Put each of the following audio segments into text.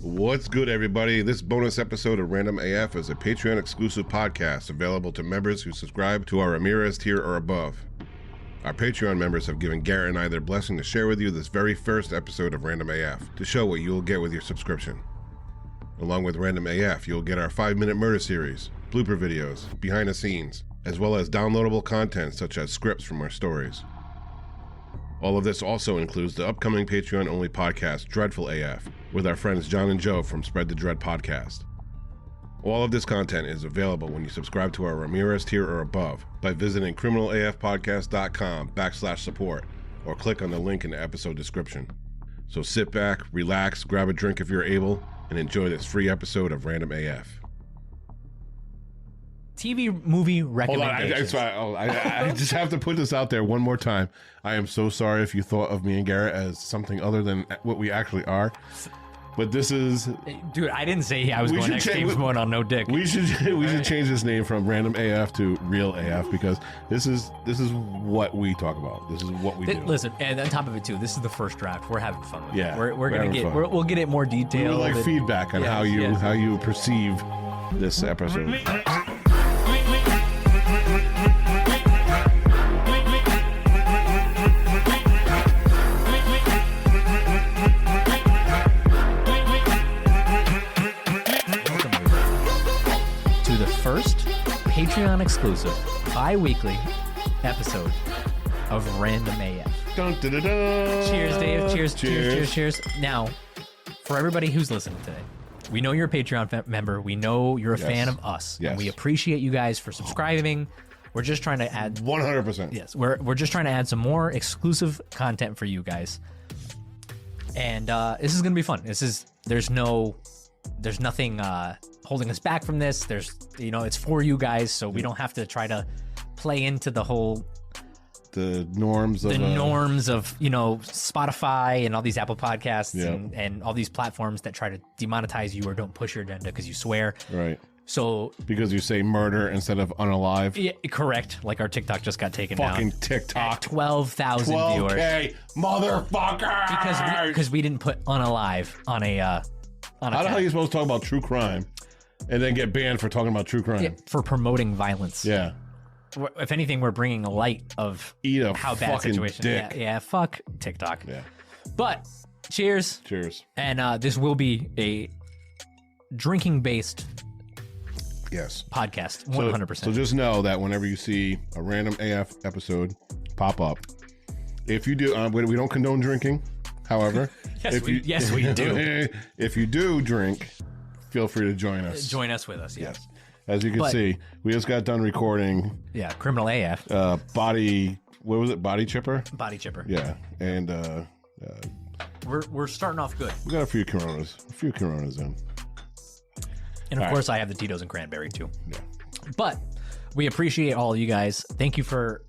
What's good, everybody? This bonus episode of Random AF is a Patreon exclusive podcast available to members who subscribe to our Ramirez tier or above. Our Patreon members have given Garrett and I their blessing to share with you this very first episode of Random AF to show what you will get with your subscription. Along with Random AF, you'll get our 5-minute murder series, blooper videos, behind the scenes, as well as downloadable content such as scripts from our stories. All of this also includes the upcoming Patreon-only podcast, Dreadful AF, with our friends John and Joe from Spread the Dread podcast. All of this content is available when you subscribe to our Ramirez tier or above by visiting criminalafpodcast.com/support or click on the link in the episode description. So sit back, relax, grab a drink if you're able, and enjoy this free episode of Random AF. TV movie recommendations. Hold on, I just have to put this out there one more time. I am so sorry if you thought of me and Garrett as something other than what we actually are. But this is... Dude, I didn't say I was going X Games mode on no dick. We should change this name from Random AF to Real AF because this is what we talk about. This is what we do. Listen, and on top of it too, this is the first draft. We're having fun with it. We'll get it more detailed. We'll like feedback on how you perceive this episode. First Patreon exclusive bi-weekly episode of Random AF. Dun, dun, dun, dun. Cheers, Dave. Cheers. Now, for everybody who's listening today, we know you're a Patreon member. We know you're a fan of us. Yes. And we appreciate you guys for subscribing. We're just trying to add 100%. Yes, we're just trying to add some more exclusive content for you guys. And this is gonna be fun. There's nothing holding us back from this. It's for you guys, so we don't have to try to play into the norms of Spotify and all these Apple Podcasts and all these platforms that try to demonetize you or don't push your agenda because you swear. Right. So because you say murder instead of unalive. Yeah, correct. Like our TikTok just got taken down. Fucking TikTok. 12,000 viewers. 12K, motherfucker! Because we didn't put unalive on a How the hell are you supposed to talk about true crime and then get banned for talking about true crime? Yeah, for promoting violence. Yeah. If anything, we're bringing a light of how bad situation. Dick. Yeah, fuck TikTok. Yeah. But cheers. Cheers. And this will be a drinking-based podcast, 100%. So just know that whenever you see a Random AF episode pop up, if you do, we don't condone drinking. However, yes, we do. If you do drink, feel free to join us. Join us with us, yes. As you can see, we just got done recording. Yeah, Criminal AF. Body chipper? Body chipper. Yeah, and we're starting off good. We got a few Coronas in. And of course, I have the Tito's and cranberry too. Yeah. But we appreciate all of you guys. Thank you for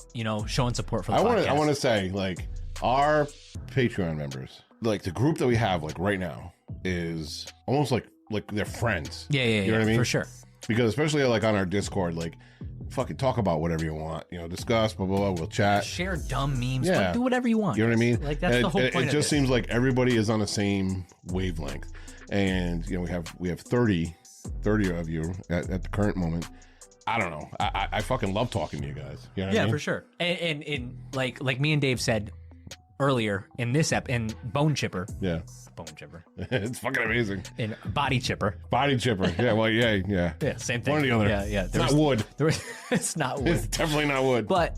showing support for the podcast. I want to say, like, our Patreon members, like the group that we have, like right now, is almost like they're friends. Yeah. You know what I mean? For sure. Because especially like on our Discord, like fucking talk about whatever you want. Discuss, blah blah blah. We'll chat, share dumb memes. Yeah. Like, do whatever you want. You know what I mean? Like that's the whole point. It just seems like everybody is on the same wavelength, and we have 30 of you at the current moment. I don't know. I fucking love talking to you guys. You know what I mean? For sure. And like me and Dave said earlier in this in Bone Chipper. Yeah. Bone Chipper. It's fucking amazing. In Body Chipper. Body Chipper. Yeah. Well. Yeah. Yeah. Same thing. One or the other. Yeah. It's not wood. It's not wood. It's definitely not wood. But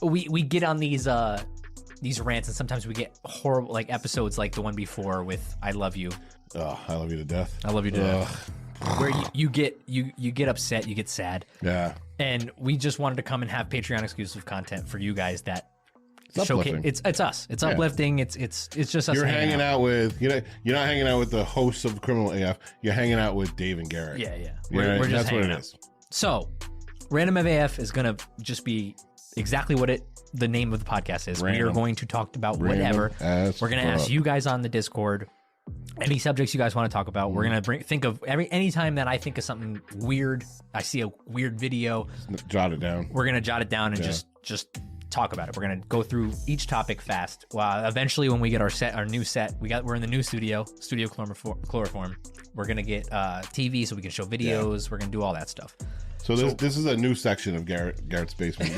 we get on these rants, and sometimes we get horrible like episodes like the one before with "I love you." Oh, I love you to death. I love you to death. Where you get upset, you get sad. Yeah. And we just wanted to come and have Patreon exclusive content for you guys that showcase. It's us. It's uplifting. It's just us. You're hanging out with you're not hanging out with the hosts of Criminal AF. You're hanging out with Dave and Garrett. Yeah. We're just hanging out. So, Random AF is gonna just be exactly what the name of the podcast is. Random. We are going to talk about whatever. We're gonna ask you guys on the Discord any subjects you guys want to talk about. We're gonna think of anytime that I think of something weird, I see a weird video, jot it down. We're gonna jot it down and just talk about it. We're gonna go through each topic fast. Well, eventually, when we get our new set, we're in the new studio Chloroform. We're gonna get TV so we can show videos. Yeah. We're gonna do all that stuff. So this is a new section of Garrett's basement.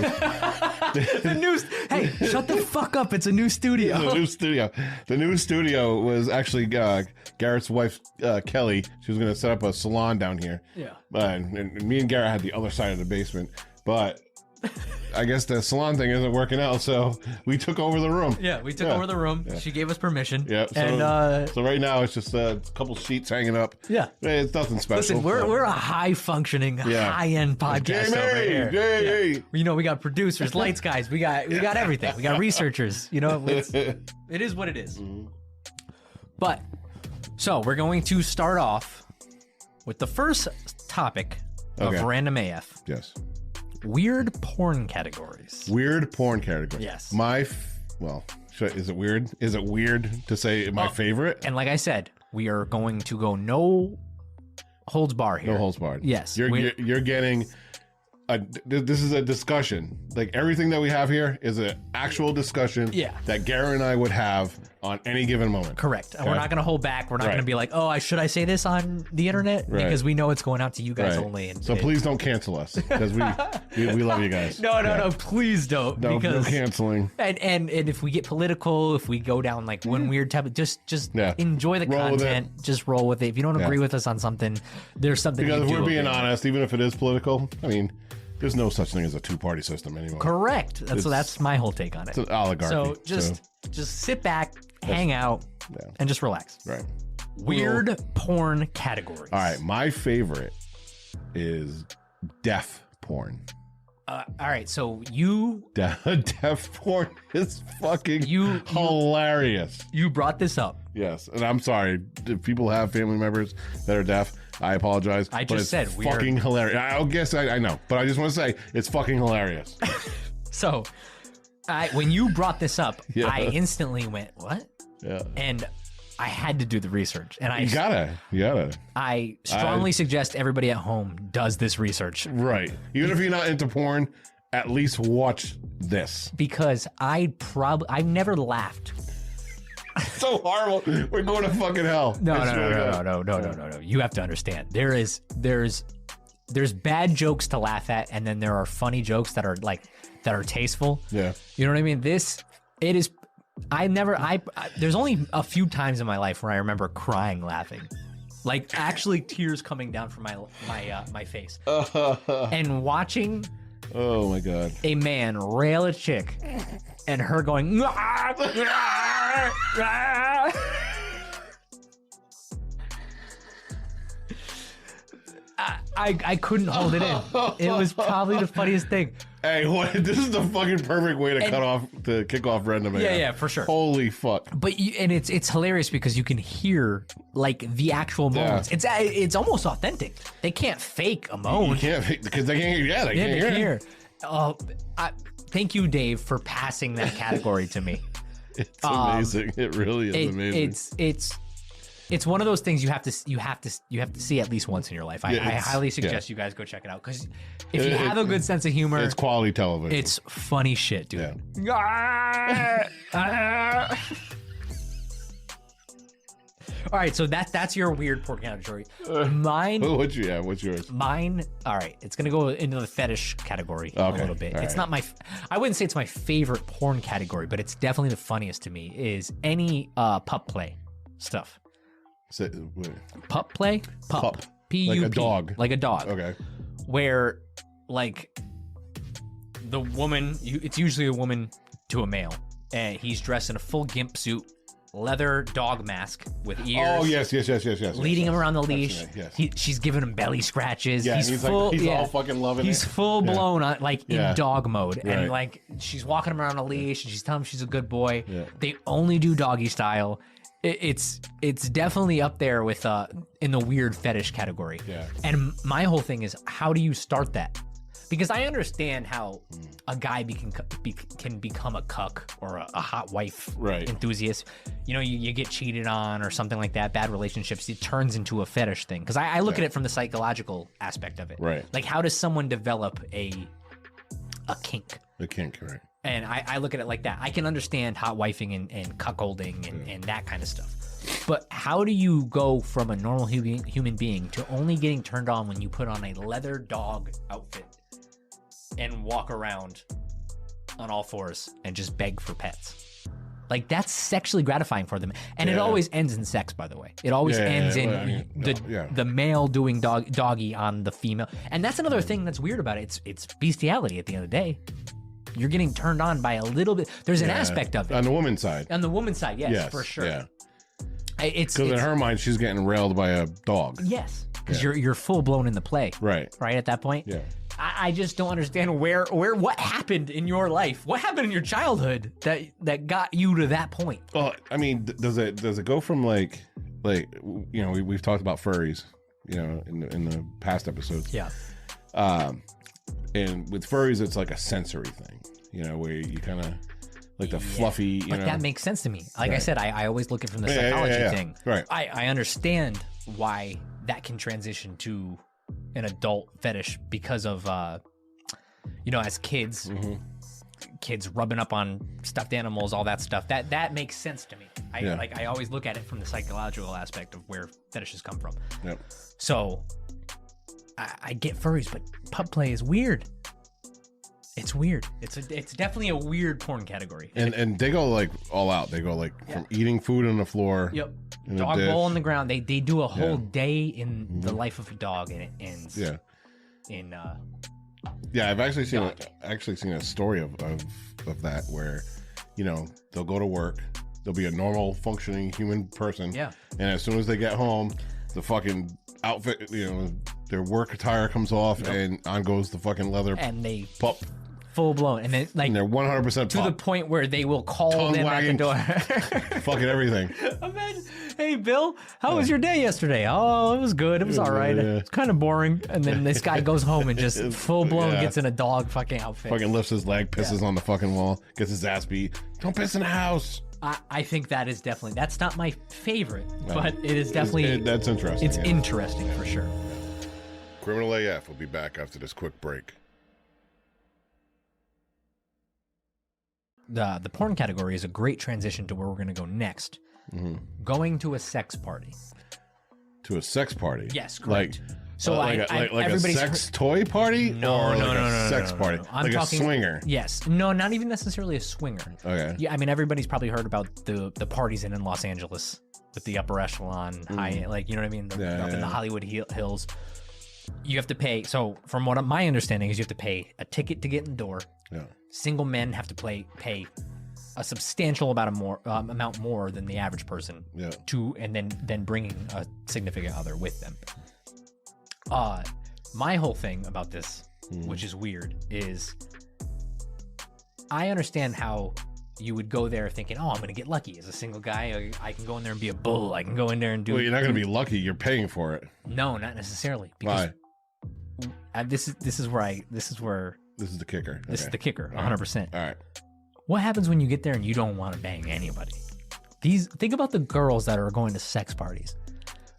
Hey, shut the fuck up! It's a new studio. It's a new studio. The new studio was actually Garrett's wife, Kelly. She was going to set up a salon down here. Yeah. And me and Garrett had the other side of the basement, but I guess the salon thing isn't working out, so we took over the room. Yeah, we took over the room. Yeah. She gave us permission. Yeah. So right now it's just a couple sheets hanging up. Yeah. It's nothing special. Listen, we're a high functioning, high end podcast over here. Yeah. You know, we got producers, lights guys, we got everything. We got researchers. You know, it is what it is. Mm-hmm. But so we're going to start off with the first topic of Random AF. Yes. Weird porn categories. Weird porn categories. Yes. Is it weird? Is it weird to say my favorite? And like I said, we are going to go no holds bar here. No holds barred. Yes. You're getting this is a discussion. Like everything that we have here is an actual discussion that Garrett and I would have on any given moment. Correct. And we're not going to hold back. We're not going to be like, oh, should I say this on the internet? Because we know it's going out to you guys only. And so please don't cancel us because we love you guys. No, please don't. No canceling. And if we get political, if we go down like one weird type of, just enjoy the content. Just roll with it. If you don't agree with us on something, there's something because if we're being honest, honest, even if it is political, I mean, there's no such thing as a two-party system anymore. Correct. That's my whole take on it. It's an oligarchy. So just sit back, hang out, and just relax. Right. Weird porn categories. All right. My favorite is deaf porn. All right. So deaf porn is fucking hilarious. You brought this up. Yes. And I'm sorry. If people have family members that are deaf, I apologize. I just said weird. Fucking hilarious. I guess I know, but I just want to say it's fucking hilarious. So, when you brought this up, I instantly went, "What?" Yeah. And I had to do the research, and you gotta. I strongly suggest everybody at home does this research. Right. Even if you're not into porn, at least watch this. Because I never laughed. So horrible. We're going to fucking hell. No. You have to understand. There's bad jokes to laugh at, and then there are funny jokes that are tasteful. Yeah. You know what I mean? There's only a few times in my life where I remember crying laughing. Like actually tears coming down from my face. And watching oh my God. A man rail a chick and her going I couldn't hold it in. It was probably the funniest thing. Hey, this is the fucking perfect way to kick off Random AF. Yeah, for sure. Holy fuck! But it's hilarious because you can hear like the actual moans. It's almost authentic. They can't fake a moan. You can't fake because they can't. Yeah, they can't hear. Thank you, Dave, for passing that category to me. It's amazing. It really is amazing. It's one of those things you have to see at least once in your life. I highly suggest you guys go check it out because if you have a good sense of humor, it's quality television. It's funny shit, dude. Yeah. All right, so that's your weird porn category. Mine. What's yours? Mine. All right, it's gonna go into the fetish category a little bit. It's not my. I wouldn't say it's my favorite porn category, but it's definitely the funniest to me. Is any pup play stuff. Pup play? Pup. P-U-P. Like a dog. Like a dog. Okay. Where, like, the woman, it's usually a woman to a male, and he's dressed in a full gimp suit, leather dog mask with ears. Oh, yes. Leading him around the leash. Yes. She's giving him belly scratches. Yeah, he's all fucking loving it. He's full blown on, in dog mode. Right. And, like, she's walking him around a leash, and she's telling him she's a good boy. Yeah. They only do doggy style. It's definitely up there with in the weird fetish category. Yeah. And my whole thing is, how do you start that? Because I understand how a guy can become a cuck or a hot wife enthusiast. You know, you get cheated on or something like that, bad relationships, it turns into a fetish thing. Because I look at it from the psychological aspect of it. Right. Like, how does someone develop a kink? A kink, right. And I look at it like that. I can understand hot wifing and cuckolding and that kind of stuff. But how do you go from a normal human being to only getting turned on when you put on a leather dog outfit and walk around on all fours and just beg for pets? Like, that's sexually gratifying for them. And it always ends in sex, by the way. It always ends in the male doing doggy on the female. And that's another thing that's weird about it. It's bestiality at the end of the day. You're getting turned on by a little bit. There's an aspect of it. On the woman's side. On the woman's side, yes, for sure. Yeah. Because in her mind, she's getting railed by a dog. Yes. Because you're full blown in the play. Right. Right at that point. Yeah. I just don't understand what happened in your life. What happened in your childhood that got you to that point? Well, I mean, does it go from like we've talked about furries, in the past episodes. Yeah. And with furries, it's like a sensory thing, where you kind of like the fluffy, But that makes sense to me. Like I said, I always look at it from the psychology thing. Right. I understand why that can transition to an adult fetish because of, as kids, kids rubbing up on stuffed animals, all that stuff. That makes sense to me. I always look at it from the psychological aspect of where fetishes come from. Yep. So I get furries, but pup play is weird. It's weird. It's definitely a weird porn category. And they go like all out. They go like from eating food on the floor. Yep. Dog bowl on the ground. They do a whole day in the life of a dog, and it ends. Yeah. In I've actually seen a story of that where, they'll go to work. They'll be a normal functioning human person. Yeah. And as soon as they get home, the fucking outfit, their work attire comes off, and on goes the fucking leather and they pup. Full blown, and then and they're 100% to the point where they will call tongue them wagging, at the door. Fucking everything. Imagine, hey Bill, how was your day yesterday? Oh, it was good. It was all right. It's kind of boring. And then this guy goes home and just full blown gets in a dog fucking outfit. Fucking lifts his leg, pisses on the fucking wall, gets his ass beat. Don't piss in the house. I think that's not my favorite, but it is definitely that's interesting. It's interesting for sure. Criminal AF will be back after this quick break. The porn category is a great transition to where we're going to go next. Going to a sex party. To a sex party? Yes, correct. Like a sex toy party? No, sex party. I'm like talking, a swinger? Yes. No, not even necessarily a swinger. Okay. Yeah, I mean, everybody's probably heard about the parties in Los Angeles with the upper echelon, high, like, you know what I mean? Up in the Hollywood Hills. You have to pay. So from what my understanding is, you have to pay a ticket to get in the door. Yeah. Single men have to pay a substantial amount more than the average person. Yeah. And then bringing a significant other with them. My whole thing about this, which is weird, is I understand how you would go there thinking, oh, I'm going to get lucky as a single guy. I can go in there and be a bull. I can go in there and do. Well, you're not going to be lucky. You're paying for it. No, not necessarily. Because why? This is the kicker. This is the kicker, 100%. All right. What happens when you get there and you don't want to bang anybody? Think about the girls that are going to sex parties.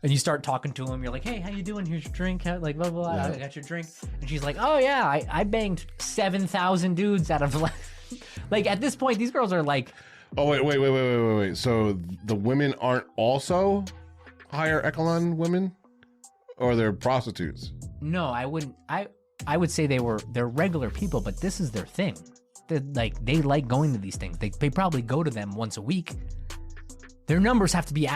And you start talking to them. You're like, hey, how you doing? Here's your drink. Like, blah, blah, blah. I got your drink. And she's like, oh, yeah, I banged 7,000 dudes out of... Like, at this point, these girls are like... Oh, wait. So the women aren't also higher echelon women? Or they're prostitutes? No, I wouldn't. I would say they're regular people, but this is their thing. They like going to these things. They probably go to them once a week. Their numbers have to be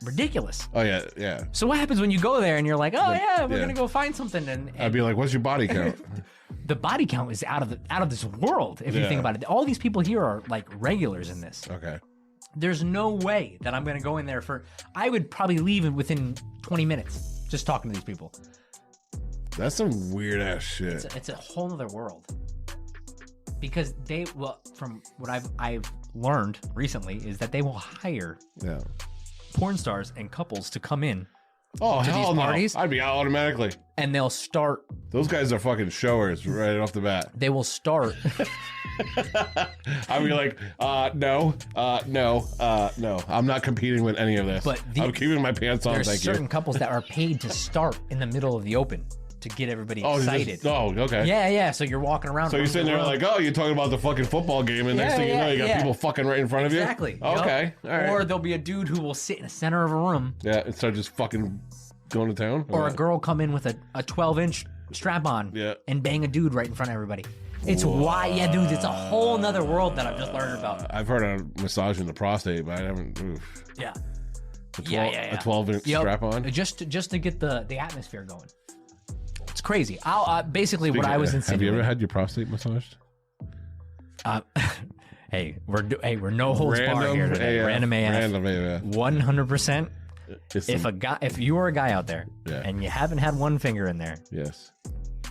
ridiculous. Oh yeah. So what happens when you go there and you're like, we're gonna go find something, and I'd be like, what's your body count? The body count is out of this world if you think about it. All these people here are like regulars in this. Okay. There's no way that I'm gonna go in there I would probably leave within 20 minutes just talking to these people. That's some weird ass shit. It's a whole other world. Because from what I've learned recently is that they will hire porn stars and couples to come in to these parties. I'd be out automatically. And they'll start. Those guys are fucking showers right off the bat. They will start. I'd be like, no. I'm not competing with any of this. But I'm keeping my pants on. There's certain couples that are paid to start in the middle of the open to get everybody excited. Okay. Yeah. So you're walking around. So you're sitting there like, oh, you're talking about the fucking football game, and next thing you know, you got people fucking right in front of you. Exactly. Okay. All right. Or there'll be a dude who will sit in the center of a room. Yeah, and start just fucking going to town. Or a girl come in with a 12-inch strap on. Yeah. And bang a dude right in front of everybody. It's why, dude. It's a whole nother world that I've just learned about. I've heard of massaging the prostate, but I haven't. Oof. Yeah. A 12-inch strap on. Just to get the atmosphere going. It's crazy. I'll basically what I was insinuating. Have you ever had your prostate massaged? Hey, we're no holds barred here today. Random AF. Random AF. 100%. If you are a guy out there and you haven't had one finger in there, yes,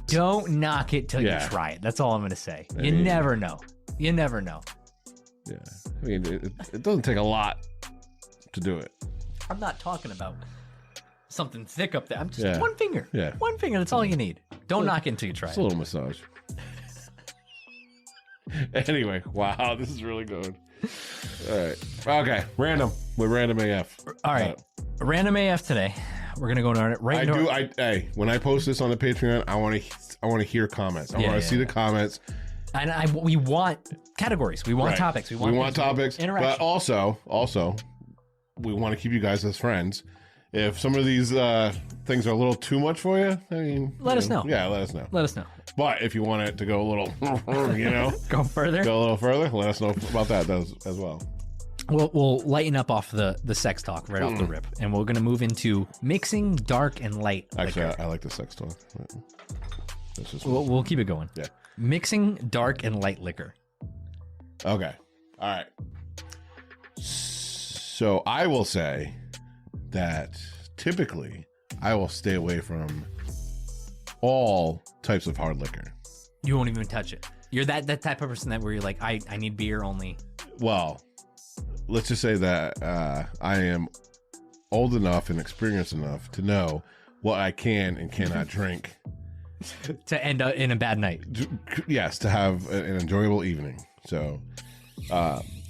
don't knock it till you try it. That's all I'm gonna say. You never know. You never know. Yeah, I mean, it doesn't take a lot to do it. I'm not talking about something thick up there. I'm just one finger. Yeah. One finger. That's all you need. Don't knock it until you try it. It's a little massage. Anyway, wow, this is really good. All right. Okay. Random. With Random AF. All right. Random AF today. We're gonna go on it right now. Hey, when I post this on the Patreon, I want to hear comments. I want to see the comments. And we want categories. We want topics. We want topics. Interaction. But also, we want to keep you guys as friends. If some of these things are a little too much for you, I mean, let us know. Yeah, let us know. Let us know. But if you want it to go a little, go further, let us know about that as well. We'll lighten up off the sex talk right off the rip, and we're gonna move into mixing dark and light. Actually, liquor. I like the sex talk. That's just we'll keep it going. Yeah. Mixing dark and light liquor. Okay. All right. So I will say that typically I will stay away from all types of hard liquor. You won't even touch it. You're that type of person that where you're like, I need beer only. Well, let's just say that I am old enough and experienced enough to know what I can and cannot drink. To end up in a bad night. Yes, to have an enjoyable evening. So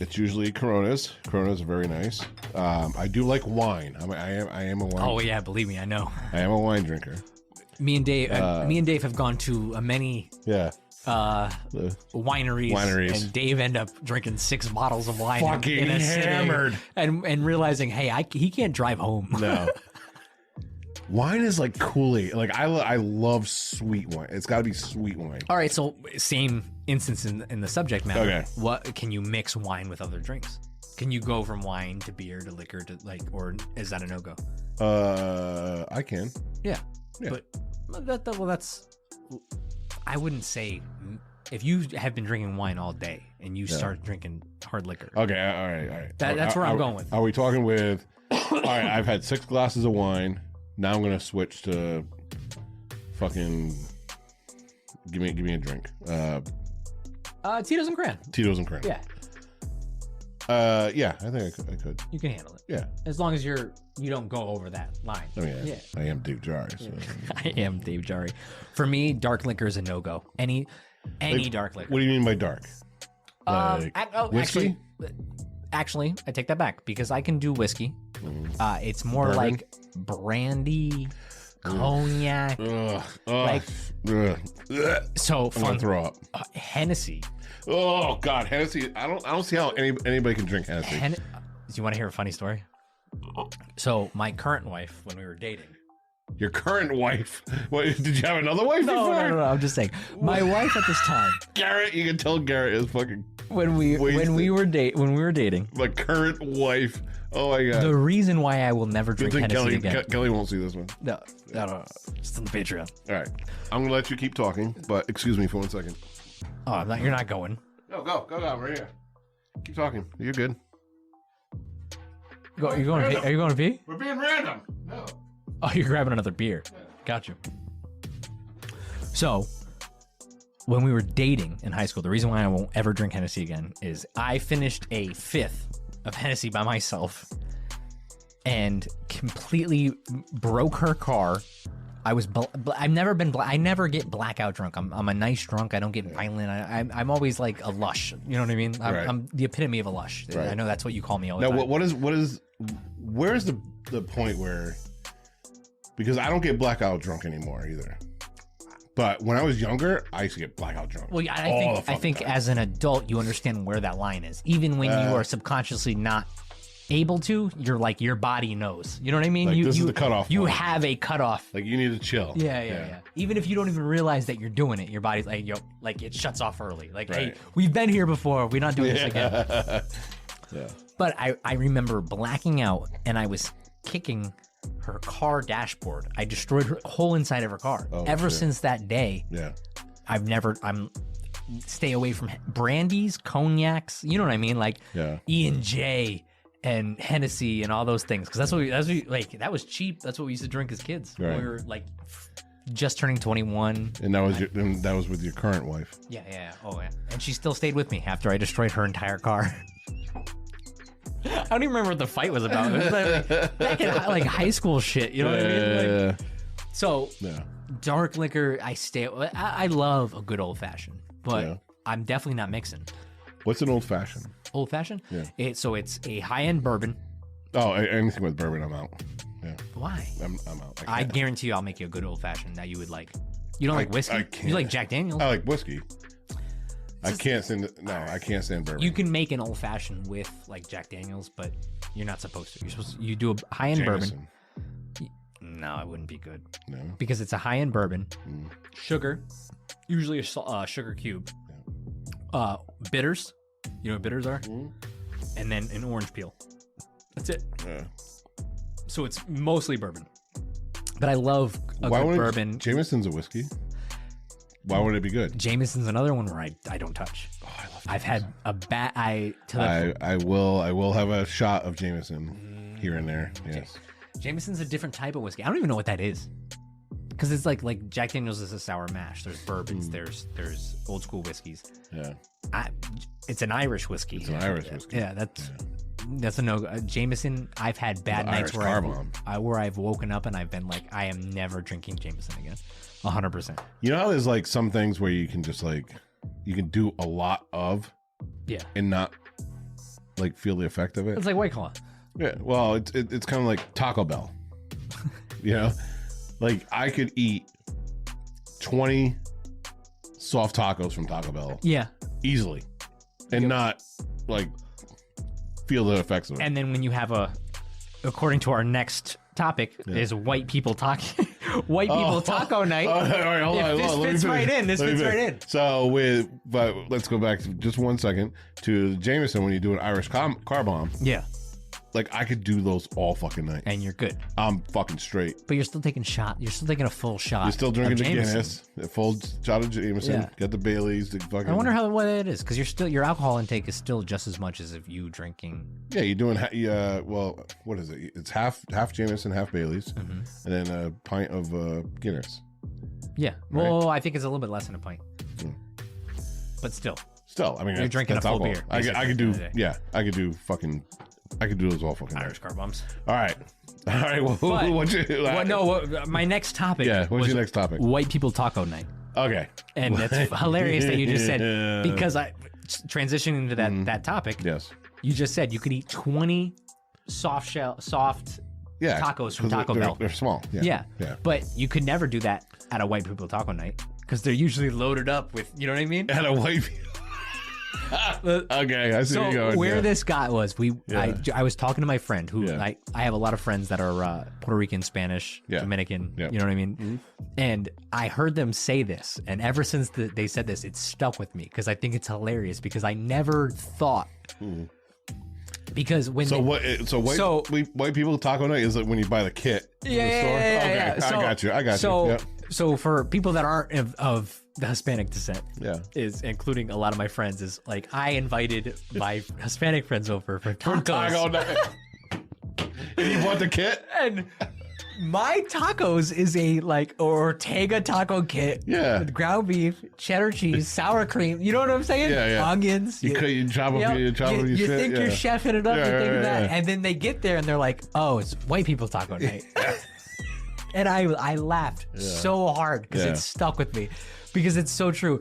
it's usually Coronas. Coronas are very nice. I do like wine. I am a wine. Oh yeah, believe me, I know. I am a wine drinker. Me and Dave have gone to many wineries, and Dave ended up drinking 6 bottles of wine fucking in a hammered, and realizing, hey, he can't drive home. No. Wine is like Kool-Aid. Like I love sweet wine. It's got to be sweet wine. All right, so same instance in the subject matter. Okay. What can you mix wine with other drinks? Can you go from wine to beer to liquor to or is that a no-go? I can. Yeah. But that's. I wouldn't say if you have been drinking wine all day and you start drinking hard liquor. Okay. All right. That's where I'm going with. Are we talking with? All right. I've had 6 glasses of wine. Now I'm gonna switch to fucking give me a drink. Tito's and Cran. Tito's and Cran. Yeah. Yeah. I think I could. You can handle it. Yeah. As long as you don't go over that line. I mean, I am Dave Jari. So. I am Dave Jari. For me, dark liquor is a no-go. Any dark liquor. What do you mean by dark? Like whiskey? Actually, I take that back because I can do whiskey. It's more Bourbon? like brandy, cognac, so I'm gonna throw up. Hennessy. Oh God, Hennessy! I don't see how anybody can drink Hennessy. Do you want to hear a funny story? So my current wife, when we were dating. Your current wife? What? Did you have another wife before? No. I'm just saying. My wife at this time. Garrett, you can tell Garrett is fucking. When we were dating. My current wife. Oh my God. The reason why I will never drink Hennessy again. Kelly won't see this one. No. Just on the Patreon. All right. I'm gonna let you keep talking, but excuse me for 1 second. Oh, you're not going. No, go. I'm right here. Keep talking. You're good. Are you going to pee? We're being random. No. Oh, you're grabbing another beer. Yeah. Got you. So, when we were dating in high school, the reason why I won't ever drink Hennessy again is I finished a 5th of Hennessy by myself and completely broke her car. I've never been I never get blackout drunk. I'm a nice drunk. I don't get violent. I'm always like a lush. You know what I mean? I'm the epitome of a lush. Right. I know that's what you call me all the time. Now, where's the point where, because I don't get blackout drunk anymore either. But when I was younger, I used to get blackout drunk. Well, I think as an adult, you understand where that line is. Even when you are subconsciously not able to, you're like, your body knows. You know what I mean? Like, this is the cutoff You point. have a cutoff. Like, you need to chill. Yeah. Even if you don't even realize that you're doing it, your body's like, yo, like it shuts off early. Like, Right. hey, we've been here before. We're not doing this again. Yeah. But I remember blacking out, and I was kicking her car dashboard. I destroyed her whole inside of her car. Ever since that day, I'm stay away from brandies, cognacs. You know what I mean? Like E&J and Hennessy and all those things. Because that was cheap. That's what we used to drink as kids. Right. When we were like just turning 21. And that was with your current wife. Yeah. Oh yeah. And she still stayed with me after I destroyed her entire car. I don't even remember what the fight was about. It was like, back in like high school shit. You know what I mean? Like, so dark liquor, I love a good old fashioned, but I'm definitely not mixing. What's an old fashioned? Old fashioned? Yeah. It's a high end bourbon. Oh, anything with bourbon, I'm out. Yeah. Why? I'm out. I guarantee you, I'll make you a good old fashioned that you would like. You don't like whiskey? I can't. You like Jack Daniels? I like whiskey. I can't stand bourbon. You can make an old fashioned with like Jack Daniels, but you're not supposed to. You do a high end bourbon. No, it wouldn't be good. No, because it's a high end bourbon. Sugar, usually a sugar cube. Bitters, you know what bitters are, and then an orange peel. That's it. Yeah. So it's mostly bourbon. But I love a good bourbon. Jameson's a whiskey. Why would it be good? Jameson's another one where I don't touch. Oh, I love Jameson. I've had a bad. I will have a shot of Jameson here and there. Yes. Jameson's a different type of whiskey. I don't even know what that is. Because it's like Jack Daniels is a sour mash. There's bourbons. There's old school whiskeys. Yeah. It's an Irish whiskey. It's an Irish whiskey. Yeah, that's a no. Jameson. I've had bad nights where I've woken up and I've been like, I am never drinking Jameson again. 100%. You know how there's like some things where you can just like you can do a lot of, and not like feel the effect of it. It's like White Claw. Yeah. Well, it's kind of like Taco Bell. You know, like I could eat 20 soft tacos from Taco Bell. Yeah. Easily, and not like feel the effects of it. And then when you have according to our next topic, is white people talking. White people taco night. All right, hold on. This fits right in. This fits right in. So but let's go back to just 1 second to Jameson when you do an Irish car bomb. Yeah. Like I could do those all fucking night. And you're good. I'm fucking straight. But you're still taking shot. You're still taking a full shot. You're still drinking the Guinness, a full shot of Jameson. Yeah. Get the Baileys. The fucking. I wonder what it is because your alcohol intake is still just as much as if you drinking. Yeah, you're doing. Well, what is it? It's half Jameson, half Baileys, and then a pint of Guinness. Yeah. Right? Well, I think it's a little bit less than a pint. But still. Still, I mean, you're drinking a full beer. I could do. Yeah, I could do fucking. I could do those all fucking Irish car bombs. All right. Well, my next topic. Yeah, what's your next topic? White people taco night. Okay. And that's hilarious that you just said because I transitioning into that topic. Yes. You just said you could eat 20 soft tacos from Taco Bell. They're small. Yeah. But you could never do that at a white people taco night because they're usually loaded up with, you know what I mean? At a white people. Okay, I see where you're going. Where this guy was, I was talking to my friend who I have a lot of friends that are Puerto Rican, Spanish, Dominican, you know what I mean? Mm-hmm. And I heard them say this, and ever since they said this, it's stuck with me because I think it's hilarious because I never thought. Because when white people taco night is like when you buy the kit in the store? Okay, I got you. Yep. So for people that aren't of the Hispanic descent, is including a lot of my friends, is like I invited my Hispanic friends over for tacos. Taco night. And you bought the kit? And my tacos is a like Ortega taco kit. Yeah. With ground beef, cheddar cheese, sour cream. You know what I'm saying? Yeah. Onions. You chop up your shit. You think you're chefing it up. Yeah, you think that. Yeah. And then they get there and they're like, oh, it's white people taco night. And I laughed so hard because it stuck with me. Because it's so true.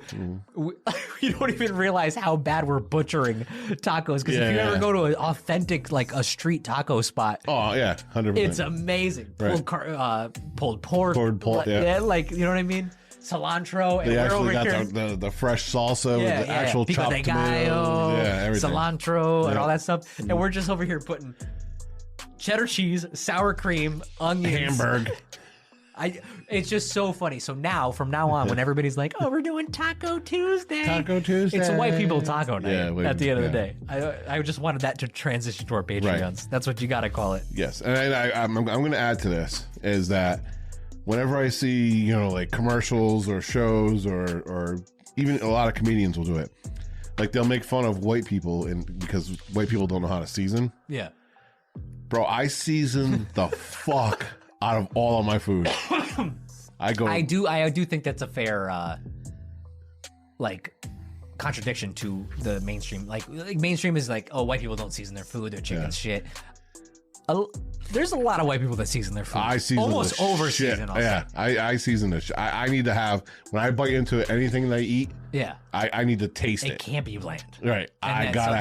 You don't even realize how bad we're butchering tacos. Because if you ever go to an authentic, like a street taco spot. Oh, yeah. 100%. It's amazing. Right. Pulled pork. Pulled pork, like, you know what I mean? cilantro, and They we're actually over got here. the fresh salsa with the actual pico chopped de tomatoes. gallo, Yeah, everything. cilantro, and Yeah. all that stuff. And we're just over here putting cheddar cheese, sour cream, onions, Hamburg. It's just so funny. So now, from now on, when everybody's like, "Oh, we're doing Taco Tuesday," Taco Tuesday. it's a white people taco night. Yeah, at the end of the day, I just wanted that to transition to our Patreons. Right. That's what you got to call it. Yes, and I'm going to add to this is that whenever I see like commercials or shows or even a lot of comedians will do it, like they'll make fun of white people because white people don't know how to season. Yeah, bro, I season the fuck out of all of my food. I do think that's a fair like contradiction to the mainstream. Like mainstream is like, oh, white people don't season their food, their chicken's shit. There's a lot of white people that season their food. I season almost the over shit. season. Yeah, I season the shit. I need to have, when I bite into anything that I eat, Yeah, I need to taste it it. can't be bland. Right. I gotta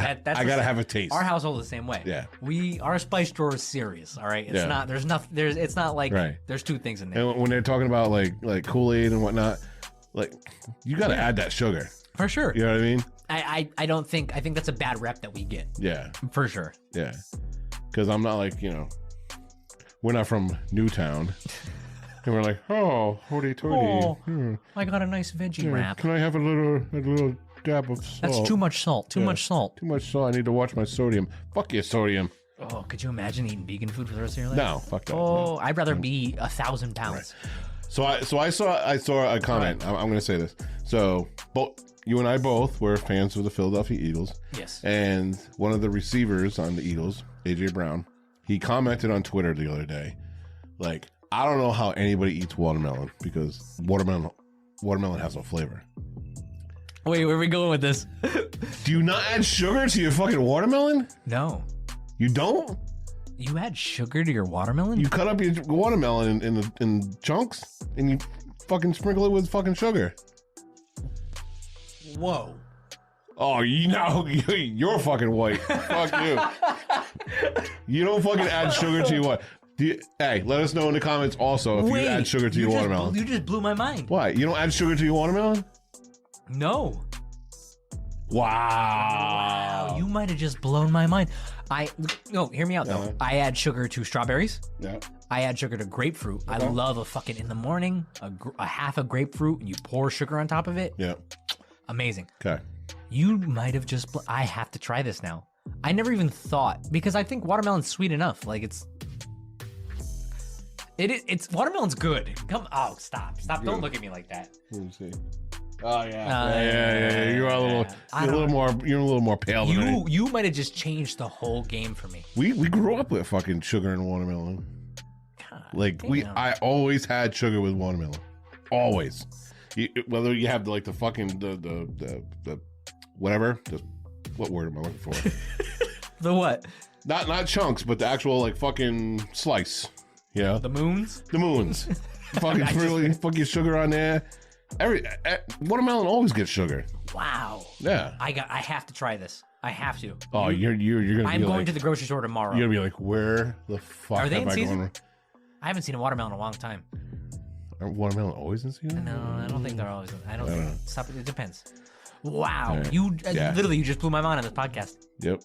have a taste. Our household is the same way. Yeah. Our spice drawer is serious. All right. It's Yeah. not. It's not like Right. there's two things in there. And when they're talking about like Kool-Aid and whatnot, like you gotta add that sugar. For sure. You know what I mean? I don't think. I think that's a bad rep that we get. Yeah. For sure. Yeah. Because I'm not like, we're not from Newtown. And we're like, oh, hoity toity. I got a nice veggie wrap. Can I have a little dab of salt? That's too much salt. Too much salt. Too much salt. I need to watch my sodium. Fuck your sodium. Oh, could you imagine eating vegan food for the rest of your life? No, fuck that. Oh, I'd rather be 1,000 pounds. Right. So I saw a comment. I'm going to say this. So you and I both were fans of the Philadelphia Eagles. Yes. And one of the receivers on the Eagles, AJ Brown, he commented on Twitter the other day, like, I don't know how anybody eats watermelon because watermelon has no flavor. Wait, where are we going with this? Do you not add sugar to your fucking watermelon? No. You don't? You add sugar to your watermelon? You cut up your watermelon in chunks and you fucking sprinkle it with fucking sugar. Whoa. Oh, you're fucking white. Fuck you. You don't fucking add sugar to your what? Hey, let us know in the comments also if you add sugar to your watermelon. You just blew my mind. Why? You don't add sugar to your watermelon? No. Wow. You might have just blown my mind. Hear me out though. I add sugar to strawberries. Yeah. I add sugar to grapefruit. I love a fucking in the morning, a half a grapefruit and you pour sugar on top of it. Yeah. Amazing. Okay. You might have just. I have to try this now. I never even thought because I think watermelon's sweet enough. Like it's watermelon's good. Stop! Don't look at me like that. Let me see. Oh yeah. You're a little more pale than me. You might have just changed the whole game for me. We grew up with fucking sugar and watermelon. God, I always had sugar with watermelon. Always. Whether you have the fucking the whatever. What word am I looking for? The what? Not chunks, but the actual like fucking slice. Yeah. The moons? The moons. Fucking really fucking sugar on there. Watermelon always gets sugar. Wow. Yeah. I have to try this. I have to. Oh, you're gonna. I'm going to the grocery store tomorrow. You're gonna be like, where the fuck Are they in season? Gone? I haven't seen a watermelon in a long time. Are watermelon always in season? No, I don't think they're always. I don't know. Stop it. It depends. Wow. Right. You literally you just blew my mind on this podcast. Yep.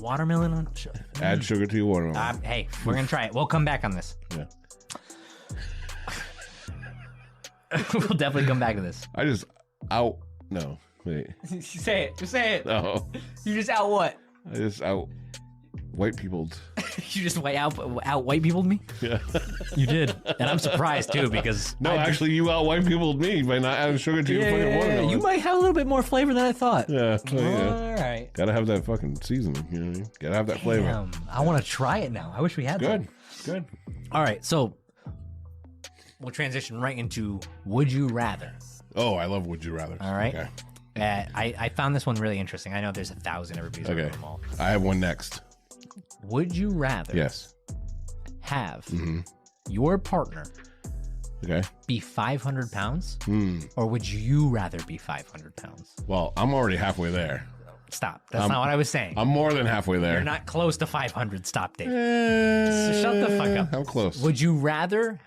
Watermelon on. Add sugar to your watermelon. Hey, we're gonna try it. We'll come back on this. Yeah. We'll definitely come back to this. No, wait. Say it. Just say it. No. You just out what? I just out white peopled. You just out white peopled me? Yeah. You did. And I'm surprised too because actually you out white peopled me by not adding sugar to your fucking watermelon. You might have a little bit more flavor than I thought. Yeah. All right. Gotta have that fucking seasoning, you know what I mean? Gotta have that flavor. Damn, I want to try it now. I wish we had that. Good. All right, so we'll transition right into Would You Rather. Oh, I love Would You Rather. All right. Okay. I found this one really interesting. I know there's 1,000. Everybody's Okay. over them all. I have one next. Would you rather Yes. have Mm-hmm. your partner Okay. be 500 pounds Hmm. or would you rather be 500 pounds? Well, I'm already halfway there. Stop. That's not what I was saying. I'm more than halfway there. You're not close to 500. Stop, Dave. So shut the fuck up. I'm close. Would you rather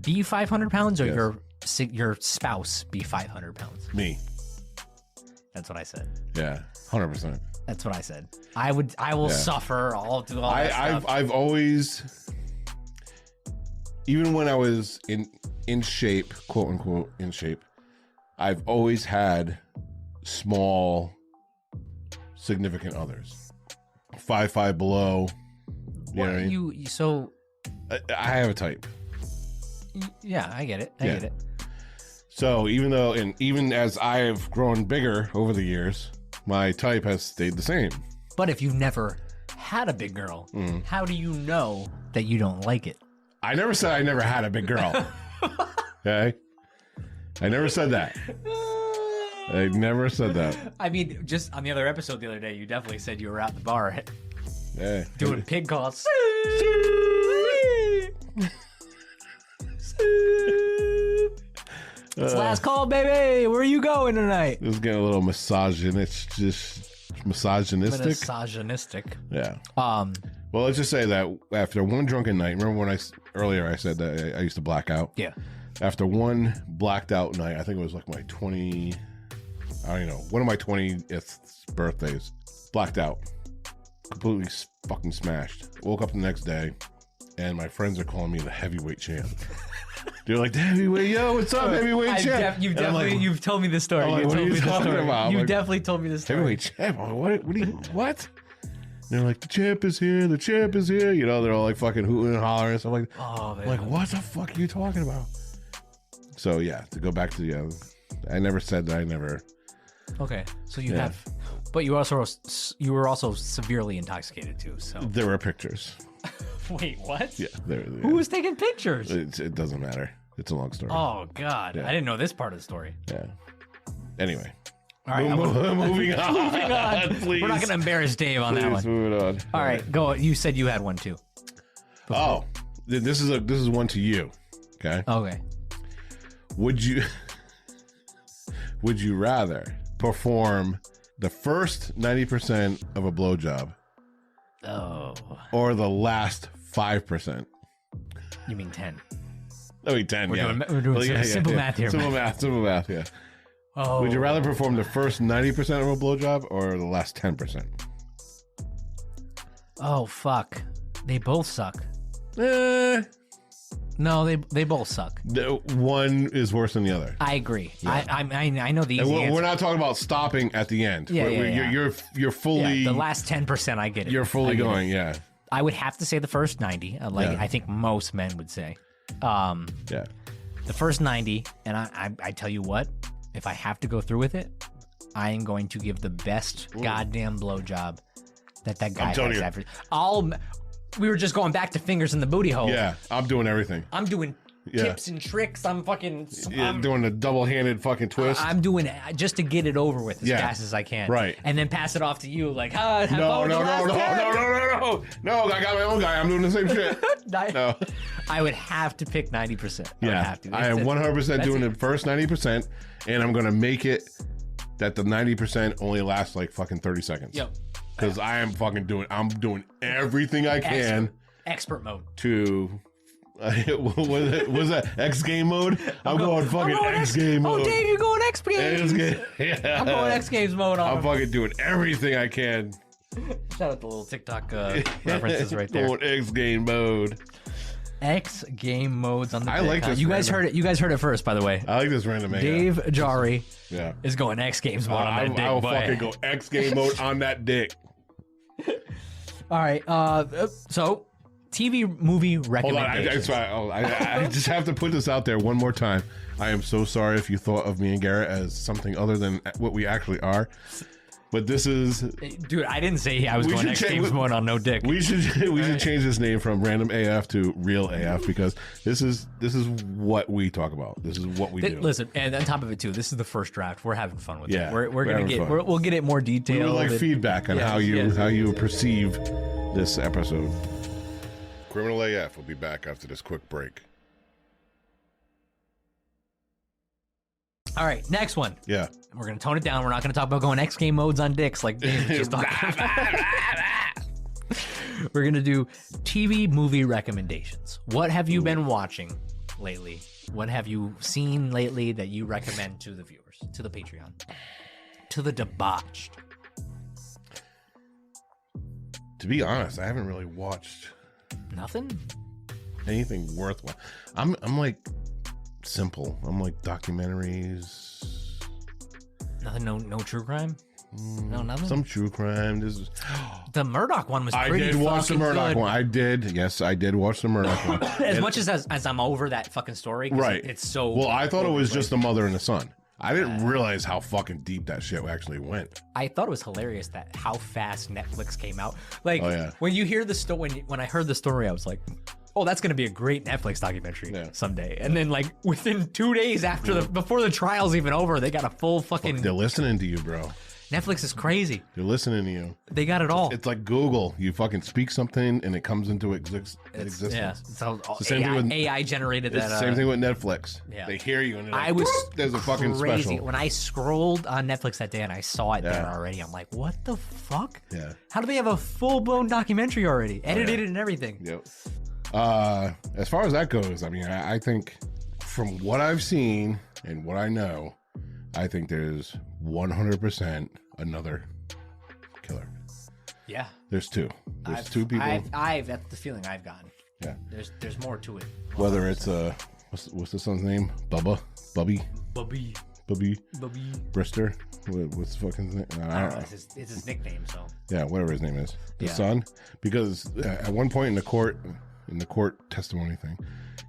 be 500 pounds or Yes. your your spouse be 500 pounds? Me. That's what I said. Yeah, 100%. That's what I said. I will suffer. I'll do all that stuff. I've always, even when I was in shape, quote unquote, in shape, I've always had small, significant others. 5'5" below. You know what I mean? So I have a type. Yeah, I get it. I get it. So even as I have grown bigger over the years, my type has stayed the same. But if you've never had a big girl, how do you know that you don't like it? I never said I never had a big girl. Okay? I never said that. I never said that. I mean, just on the other episode the other day, you definitely said you were at the bar doing pig calls. It's last call, baby. Where are you going tonight? This is getting a little misogynistic. Misogynistic. Yeah. Well, let's just say that after one drunken night, remember when earlier I said that I used to black out? Yeah. After one blacked out night, I think it was like my 20, I don't even know, one of my 20th birthdays, blacked out. Completely fucking smashed. Woke up the next day, and my friends are calling me the heavyweight champ. They're like, the heavyweight, yo, what's up, heavyweight champ? You've told me this story. Like, what are you talking about? You definitely told me this story. Heavyweight champ? I'm like, what? They're like, the champ is here, the champ is here. You know, they're all like fucking hooting and hollering and stuff like that. I'm like, what the fuck are you talking about? So yeah, to go back to I never said that I never. Okay, so you have, but you were also severely intoxicated too. So there were pictures. Wait, what? Yeah, who was taking pictures? It doesn't matter. It's a long story. Oh God, I didn't know this part of the story. Yeah. Anyway. All right, moving on. Moving on. Please. We're not going to embarrass Dave on that one. Moving on. All right, go. You said you had one too. Before. Oh, this is one to you. Okay. Okay. Would you rather perform the first 90% of a blowjob, or the last 5%? You mean 10? I mean 10. We're doing simple math here. Simple math. Yeah. Oh. Would you rather perform the first 90% of a blowjob or the last 10%? Oh fuck! They both suck. No, they both suck. One is worse than the other. I agree. Yeah. I know the easy answer. We're not talking about stopping at the end. Yeah, You're fully the last 10%. I get it. You're fully going. Yeah. I would have to say the first 90. I think most men would say. The first 90, and I tell you what, if I have to go through with it, I am going to give the best goddamn blowjob that guy has ever. We were just going back to fingers in the booty hole. Yeah, I'm doing everything. I'm doing tips and tricks. I'm fucking... I'm doing a double-handed fucking twist. I'm doing it just to get it over with as fast as I can. Right. And then pass it off to you like, No, I got my own guy. I'm doing the same shit. No. I would have to pick 90%. I am 100% doing the first 90%, and I'm going to make it that the 90% only lasts like fucking 30 seconds. Yep. Because I'm doing everything I can. Expert mode. To, was that X game mode? I'm going fucking X game mode. Oh, Dave, you're going X Games. Yeah. I'm going X Games mode on. I'm fucking doing everything I can. Shout out the little TikTok references right there. Going X game mode. X game modes on the I like this. You guys heard it. You guys heard it first, by the way. I like this random. Dave Jari is going X Games mode on that dick. I will fucking go X game mode on that dick. All right. So, TV movie recommendations. Hold on. I just have to put this out there one more time. I am so sorry if you thought of me and Garrett as something other than what we actually are. But this is... Dude, I didn't say I was going X Games mode on no dick. We should change this name from Random AF to Real AF, because this is what we talk about. This is what we do. Listen, and on top of it too, this is the first draft. We're having fun with it. We're we'll get it more detailed. We would like feedback on how you perceive this episode. Criminal AF will be back after this quick break. All right, next one. Yeah. We're going to tone it down. We're not going to talk about going X game modes on dicks like Dave was just talking about. We're going to do TV movie recommendations. What have you been watching lately? What have you seen lately that you recommend to the viewers, to the Patreon, to the debauched? To be honest, I haven't really watched Nothing. anything worthwhile. I'm like simple. I'm like documentaries. Nothing. No true crime. No, nothing. Some true crime. This is The Murdoch one was I pretty did watch the fucking Murdoch good. one. I did. Yes, I did watch the Murdoch one. As much as I'm over that fucking story, 'cause Right. It's so well, I thought it was like, just the mother and the son. I didn't realize how fucking deep that shit actually went. I thought it was hilarious that how fast Netflix came out. Like Oh, yeah. when you hear the story, when I heard the story, I was like, "Oh, that's gonna be a great Netflix documentary someday." And then like within 2 days after before the trial's even over, they got a full fucking. They're listening to you, bro. Netflix is crazy. They're listening to you. They got it all. It's like Google. You fucking speak something and it comes into existence. Yeah, it's all the same thing with- AI generated It's that. the same thing with Netflix. yeah. They hear you and they're like, I was there's a fucking crazy. special. When I scrolled on Netflix that day and I saw it there Yeah. already, I'm like, what the fuck? Yeah. How do they have a full blown documentary already, edited and everything? Yep. As far as that goes, I mean, I think from what I've seen and what I know, I think there's 100% another killer. Yeah. There's two. There's two people. That's the feeling I've gotten. Yeah. There's more to it. Whether it's what's the son's name? Bubby, Bubby. Brister. What's the fucking name? I don't know. It's his nickname. So. Yeah, whatever his name is. The Yeah. son, because at one point in the court testimony thing,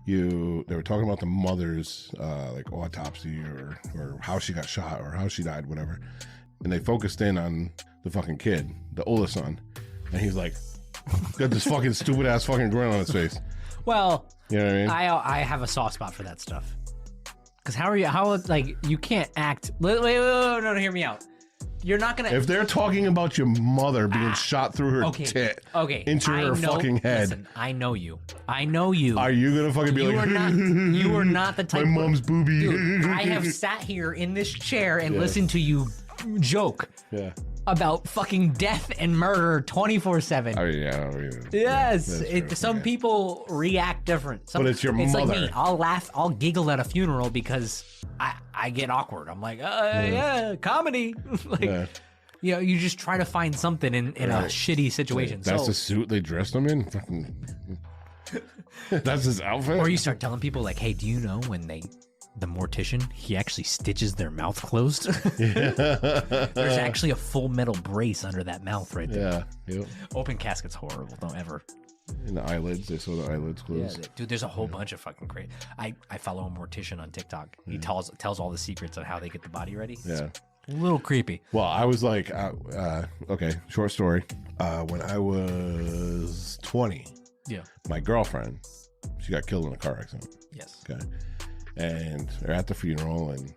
they were talking about the mother's like autopsy or how she got shot or how she died, whatever, and they focused in on the fucking kid, the oldest son, and he's like got this fucking stupid ass fucking grin on his face. Well, You know what I mean? I have a soft spot for that stuff. Because you can't act. Wait, no, hear me out. You're not gonna. If they're talking about your mother being shot through her tit into her fucking head, listen, I know you. Are you gonna fucking be like, you are not the type. my mom's boobie? Dude, I have sat here in this chair and listened to you joke about fucking death and murder 24/7. Oh yeah. Yes, true. some people react different. But it's your It's mother. like me. I'll laugh, I'll giggle at a funeral because I get awkward. I'm like, comedy. You just try to find something in a shitty situation. That's the suit they dressed him in. Fucking. That's his outfit. Or you start telling people like, hey, do you know when the mortician, he actually stitches their mouth closed? There's actually a full metal brace under that mouth right there. Yeah. Yep. Open casket's horrible. Don't ever. In the eyelids, they saw the eyelids closed. Yeah, dude, there's a whole bunch of fucking crazy. I follow a mortician on TikTok. He tells all the secrets on how they get the body ready. Yeah. It's a little creepy. Well, I was like, okay, short story. When I was 20, my girlfriend, she got killed in a car accident. Yes. Okay. And they're at the funeral, and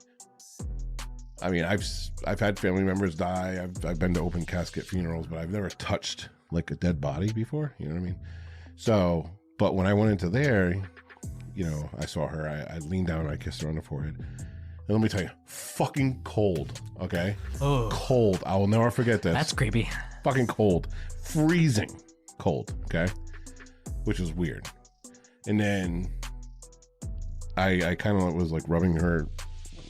I mean, I've had family members die. I've been to open casket funerals, but I've never touched like a dead body before. You know what I mean? So, but when I went into there, I saw her. I leaned down and I kissed her on the forehead. And let me tell you, fucking cold. Okay, cold. I will never forget this. That's creepy. Fucking cold, freezing cold. Okay, which was weird. And then I kind of was like rubbing her,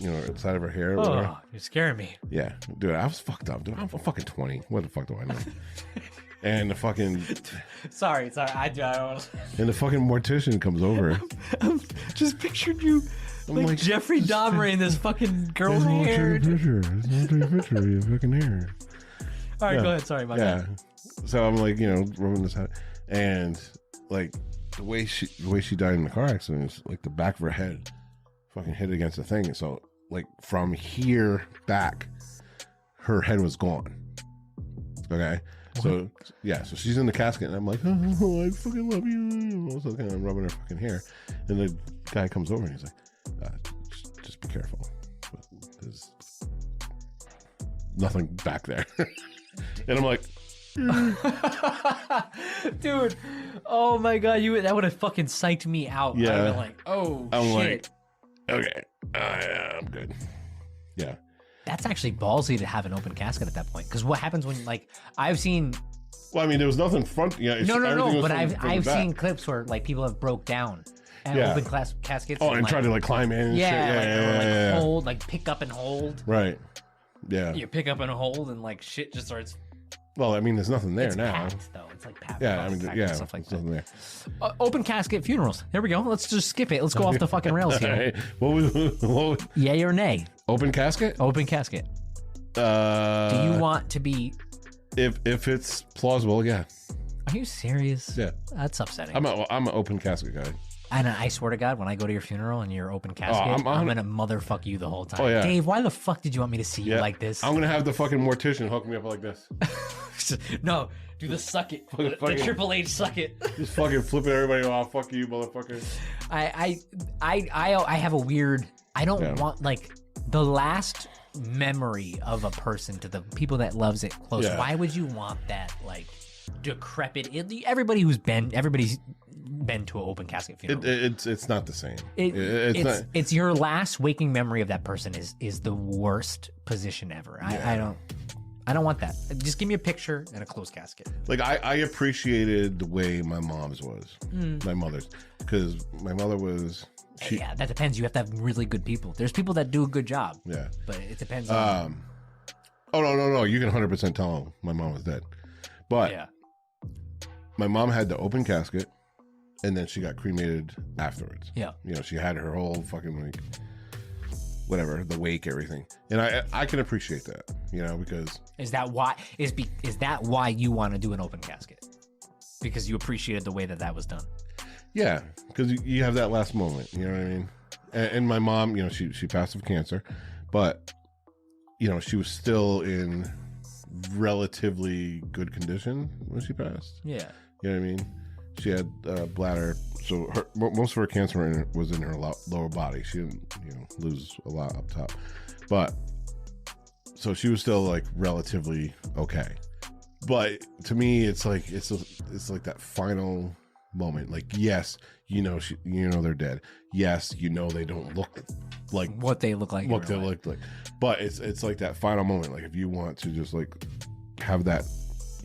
inside of her hair. Oh, you're scaring me. Yeah, dude, I was fucked up. Dude, I'm fucking 20. What the fuck do I know? And the fucking sorry, I don't. And the fucking mortician comes over. I'm just pictured you like Jeffrey Dahmer in this fucking girl's hair. There's no picture of your fucking hair. All right, go ahead. Sorry about that. So I'm like, rubbing this out, and like the way she died in the car accident is like the back of her head fucking hit against the thing. So like from here back, her head was gone. Okay. So so she's in the casket, and I'm like, oh, I fucking love you. Also kind of rubbing her fucking hair, and the guy comes over and he's like, just be careful. There's nothing back there. And I'm like, dude, oh my god, that would have fucking psyched me out. Yeah. I'd have been like, oh I'm shit. like, okay, I'm good. Yeah. That's actually ballsy to have an open casket at that point. Because what happens when, like, I've seen. Well, I mean, there was nothing front. Yeah. No. But I've seen clips where like people have broke down. at open caskets. Oh, and try to like climb in. And shit. Hold, like pick up and hold. Right. Yeah. You pick up and hold, and like shit just starts. Well, I mean, there's nothing there now. Packed, though. It's like packed. Yeah, I mean, stuff like nothing that. there. Open casket funerals. There we go. Let's just skip it. Let's go off the fucking rails here. What Yay or nay? Open casket? Open casket. Do you want to be? If it's plausible, yeah. Are you serious? Yeah. That's upsetting. I'm an open casket guy. And I swear to God, when I go to your funeral and you're open casket, I'm gonna motherfuck you the whole time. Oh, yeah. Dave, why the fuck did you want me to see you like this? I'm gonna have the fucking mortician hook me up like this. No, do the suck it. The Triple H suck it. Just fucking flipping everybody off. Fuck you, motherfucker. I have a weird. I don't want like the last memory of a person to the people that loves it close. Yeah. Why would you want that like decrepit? Everybody's been to an open casket funeral. It's not the same. It's your last waking memory of that person is the worst position ever. I don't want that. Just give me a picture and a closed casket. Like I appreciated the way my mom's was, my mother's, because my mother was. Yeah, that depends. You have to have really good people. There's people that do a good job. Yeah, but it depends on. Oh no! You can 100% tell my mom was dead, but my mom had the open casket, and then she got cremated afterwards. Yeah, you know, she had her whole fucking like, whatever, the wake, everything, and I can appreciate that, you know, because is that why you want to do an open casket? Because you appreciated the way that was done. Yeah, because you have that last moment, you know what I mean? And my mom, you know, she passed of cancer, but, you know, she was still in relatively good condition when she passed. Yeah. You know what I mean? She had bladder, so most of her cancer was in her lower body. She didn't, you know, lose a lot up top. But, so she was still, like, relatively okay. But to me, it's like that final moment. Like, yes, you know they're dead. Yes, you know they don't look like what they look like. What they look like. But it's like that final moment. Like if you want to just like have that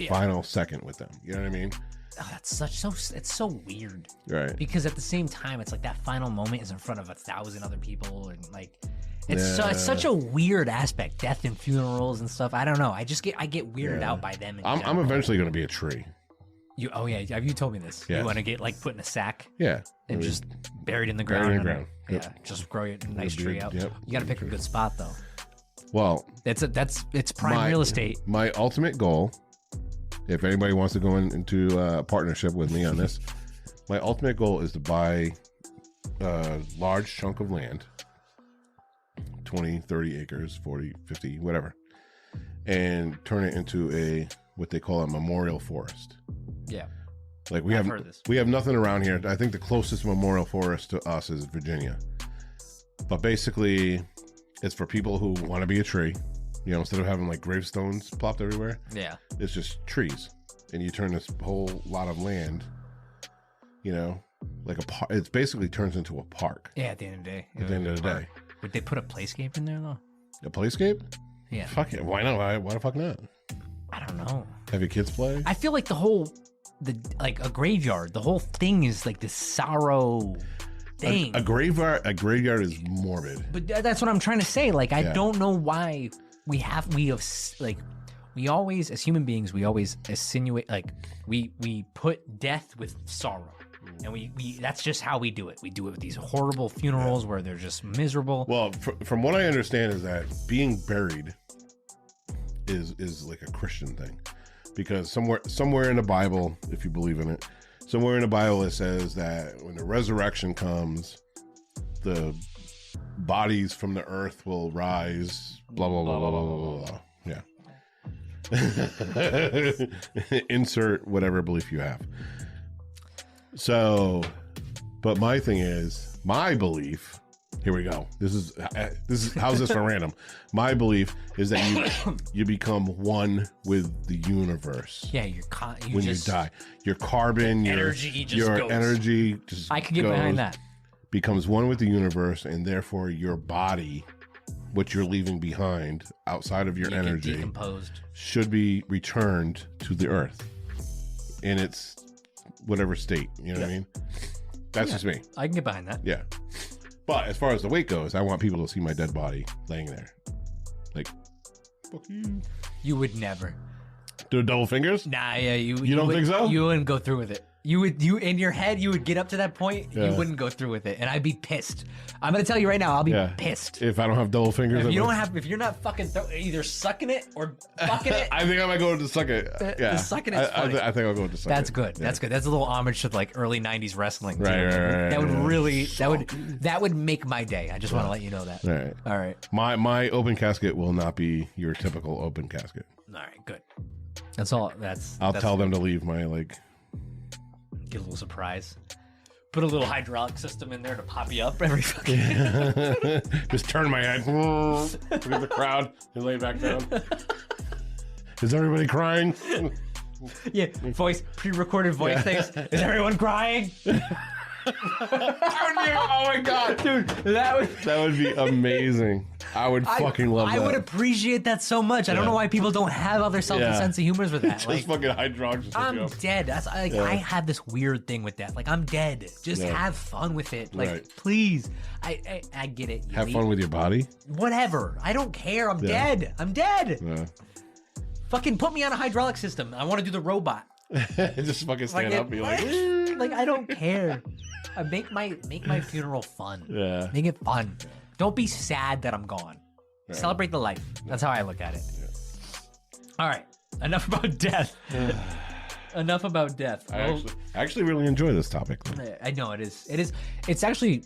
final second with them, you know what I mean? Oh, it's so weird, right? Because at the same time, it's like that final moment is in front of 1,000 other people, and like it's such a weird aspect. Death and funerals and stuff. I don't know. I get weirded out by them. I'm eventually going to be a tree. Have you told me this? Yes. You want to get like put in a sack? Yeah. And just buried in the ground. Buried in the ground. Yep. Yeah. Just grow a nice tree out. Yep. You got to pick a good spot though. Well, it's prime real estate. My ultimate goal, if anybody wants to go into a partnership with me on this, my ultimate goal is to buy a large chunk of land, 20, 30 acres, 40, 50, whatever, and turn it into what they call a memorial forest. Yeah. Like we have nothing around here. I think the closest memorial forest to us is Virginia. But basically it's for people who want to be a tree. You know, instead of having like gravestones plopped everywhere. Yeah. It's just trees. And you turn this whole lot of land, you know, like it basically turns into a park. Yeah, at the end of the day. At the end of the day. Would they put a playscape in there though? A playscape? Yeah. Fuck it. Why not? Why the fuck not? I don't know. Have your kids play? I feel like like a graveyard. The whole thing is like this sorrow thing. A graveyard is morbid. But that's what I'm trying to say. Like I don't know why we always as human beings we always insinuate like we put death with sorrow. And we that's just how we do it. We do it with these horrible funerals where they're just miserable. Well, from what I understand is that being buried is like a Christian thing, because somewhere in the Bible, if you believe in it, somewhere in the Bible it says that when the resurrection comes, the bodies from the earth will rise. Blah blah blah blah blah blah blah. Yeah. Insert whatever belief you have. So, but my thing is, my belief. Here we go. This is how's this for random? My belief is that you become one with the universe. Yeah, when you die, your carbon, your energy just I could get behind that. Becomes one with the universe, and therefore your body, what you're leaving behind outside of your energy, decomposed, should be returned to the earth in its whatever state. You know what I mean? That's just me. I can get behind that. Yeah. But as far as the weight goes, I want people to see my dead body laying there. Like, fuck you. You would never. Do double fingers? Nah, yeah, you don't think so? You wouldn't go through with it. You in your head, you would get up to that point, Yeah. you wouldn't go through with it, and I'd be pissed. I'm gonna tell you right now, I'll be pissed. If I don't have double fingers, If you're not fucking either sucking it or fucking it. I think I might go with the suck it. Yeah, the sucking it's funny. I think I'll go with the suck That's it. good. Yeah. That's good. That's a little homage to like early '90s wrestling. Too. Right. That would really Suck. that would make my day. I just want to let you know that. All right. My open casket will not be your typical open casket. All right. Good. That's all. I'll tell them to leave my Get a little surprise. Put a little hydraulic system in there to pop you up every fucking. Just turn my head. Look at the crowd and lay back down. Is everybody crying? Yeah, pre-recorded voice things. Is everyone crying? Oh my god, dude, that would be amazing. I would fucking love that. I would appreciate that so much. I don't know why people don't have other sense of humor with that. Just fucking hydraulics. I'm dead. That's like I have this weird thing with that. Like I'm dead. Just have fun with it. Like please. I get it. Have fun with your body. Whatever. I don't care. I'm dead. I'm dead. Yeah. Fucking put me on a hydraulic system. I want to do the robot. Just fucking stand up and be like, like I don't care. Make my funeral fun. Yeah. Make it fun. Don't be sad that I'm gone. Right. Celebrate the life. That's how I look at it. Yeah. All right. Enough about death. Enough about death. I actually really enjoy this topic. I know it is. It's actually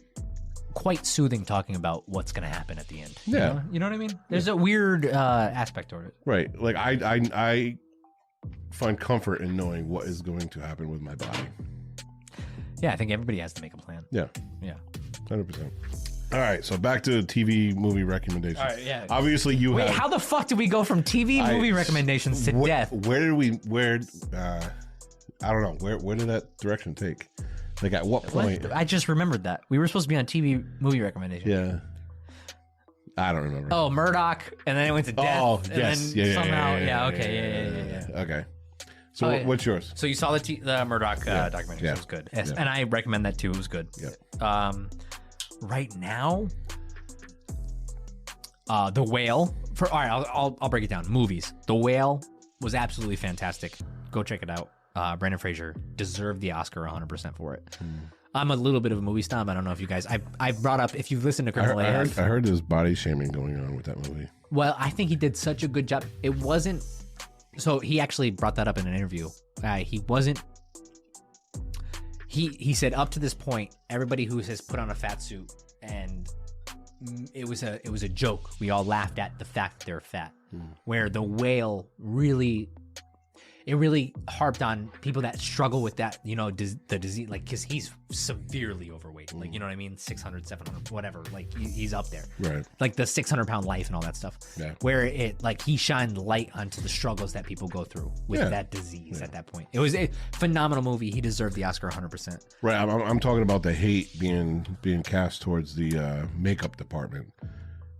quite soothing talking about what's going to happen at the end. Yeah. You know what I mean? There's a weird aspect to it. Right. Like I find comfort in knowing what is going to happen with my body. Yeah, I think everybody has to make a plan. Yeah. Yeah. 100%. All right, so back to TV movie recommendations. All right, yeah. Obviously, Wait, how the fuck did we go from TV movie recommendations to death? Where did we? I don't know. Where did that direction take? Like at what point? I just remembered that we were supposed to be on TV movie recommendations. Yeah. I don't remember. Oh, Murdoch, and then it went to death. Oh, and yes. Then Yeah. Okay. Okay. So what's yours? So you saw the Murdoch documentary. It was good. Yes, and I recommend that too. It was good. Yeah. Right now, The Whale. All right, I'll break it down. Movies. The Whale was absolutely fantastic. Go check it out. Brendan Fraser deserved the Oscar 100% for it. I'm a little bit of a movie snob. I don't know if you guys. I brought up if you've listened to Criminal AF. I heard there's body shaming going on with that movie. Well, I think he did such a good job. It wasn't. So he actually brought that up in an interview. He wasn't. He said up to this point, everybody who has put on a fat suit, and it was a joke. We all laughed at the fact that they're fat. Where The Whale really harped on people that struggle with that, the disease, like, because he's severely overweight, like, you know what I mean, 600, 700, whatever, like he's up there, right? Like the 600-pound life and all that stuff. Yeah. Where it like he shined light onto the struggles that people go through with that disease at that point. It was a phenomenal movie. He deserved the Oscar 100%. Right. I'm talking about the hate being cast towards the makeup department